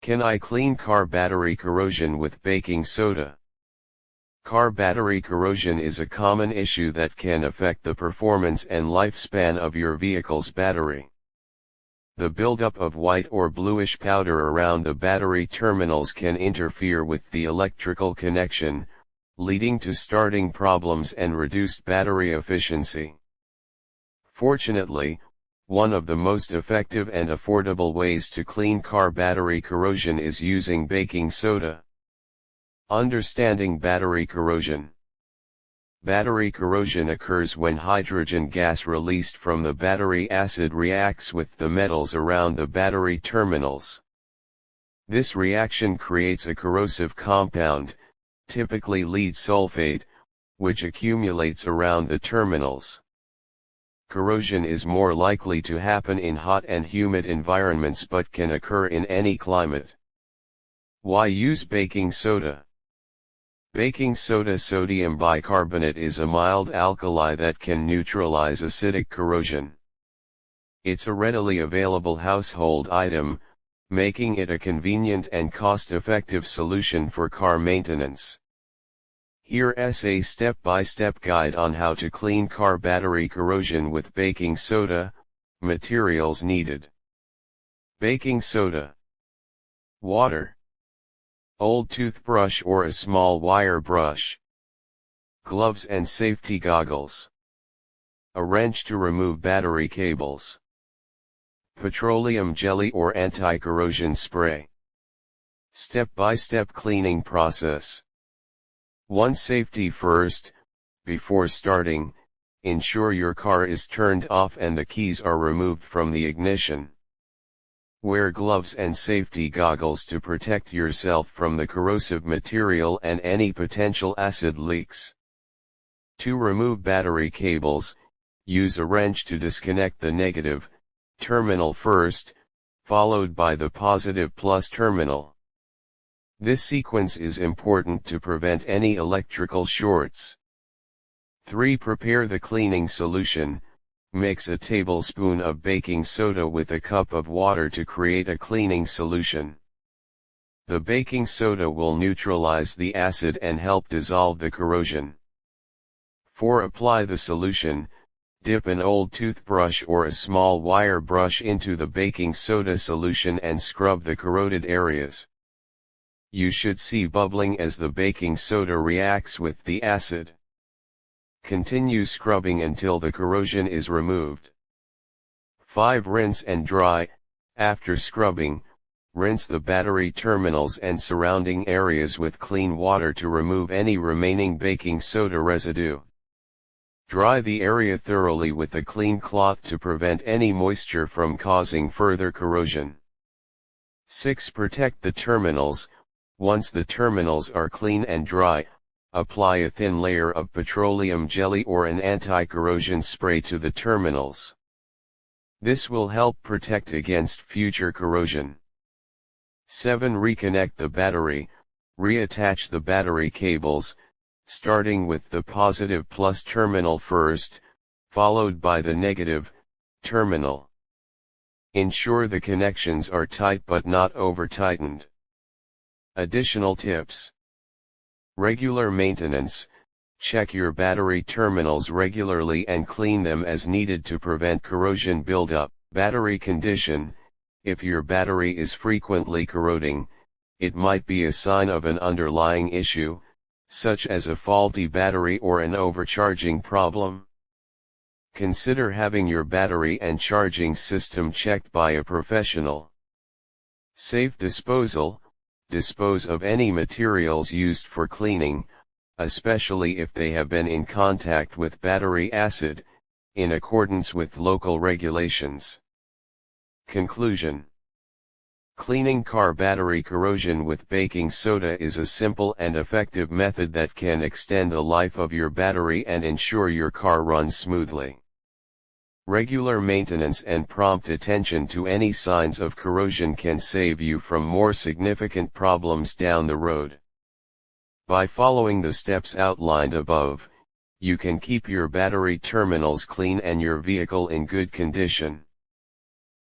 Can I clean car battery corrosion with baking soda? Car battery corrosion is a common issue that can affect the performance and lifespan of your vehicle's battery. The buildup of white or bluish powder around the battery terminals can interfere with the electrical connection, leading to starting problems and reduced battery efficiency. Fortunately, one of the most effective and affordable ways to clean car battery corrosion is using baking soda. Understanding battery corrosion. Battery corrosion occurs when hydrogen gas released from the battery acid reacts with the metals around the battery terminals. This reaction creates a corrosive compound, typically lead sulfate, which accumulates around the terminals. Corrosion is more likely to happen in hot and humid environments but can occur in any climate. Why use baking soda? Baking soda sodium bicarbonate is a mild alkali that can neutralize acidic corrosion. It's a readily available household item, making it a convenient and cost-effective solution for car maintenance. Here's a step-by-step guide on how to clean car battery corrosion with baking soda. Materials needed: baking soda, water, old toothbrush or a small wire brush, gloves and safety goggles, a wrench to remove battery cables, petroleum jelly or anti-corrosion spray. Step-by-step cleaning process. 1. Safety first. Before starting, ensure your car is turned off and the keys are removed from the ignition. Wear gloves and safety goggles to protect yourself from the corrosive material and any potential acid leaks. 2. Remove battery cables. Use a wrench to disconnect the negative terminal first, followed by the positive plus terminal. This sequence is important to prevent any electrical shorts. 3. Prepare the cleaning solution. Mix a tablespoon of baking soda with a cup of water to create a cleaning solution. The baking soda will neutralize the acid and help dissolve the corrosion. 4. Apply the solution. Dip an old toothbrush or a small wire brush into the baking soda solution and scrub the corroded areas. You should see bubbling as the baking soda reacts with the acid. Continue scrubbing until the corrosion is removed. 5. Rinse and dry. After scrubbing, rinse the battery terminals and surrounding areas with clean water to remove any remaining baking soda residue. Dry the area thoroughly with a clean cloth to prevent any moisture from causing further corrosion. 6. Protect the terminals. Once the terminals are clean and dry, apply a thin layer of petroleum jelly or an anti-corrosion spray to the terminals. This will help protect against future corrosion. 7. Reconnect the battery. Reattach the battery cables, starting with the positive plus terminal first, followed by the negative terminal. Ensure the connections are tight but not over-tightened. Additional tips. Regular maintenance. Check your battery terminals regularly and clean them as needed to prevent corrosion buildup. Battery condition. If your battery is frequently corroding, it might be a sign of an underlying issue, such as a faulty battery or an overcharging problem. Consider having your battery and charging system checked by a professional. Safe disposal. Dispose of any materials used for cleaning, especially if they have been in contact with battery acid, in accordance with local regulations. Conclusion. Cleaning car battery corrosion with baking soda is a simple and effective method that can extend the life of your battery and ensure your car runs smoothly. Regular maintenance and prompt attention to any signs of corrosion can save you from more significant problems down the road. By following the steps outlined above, you can keep your battery terminals clean and your vehicle in good condition.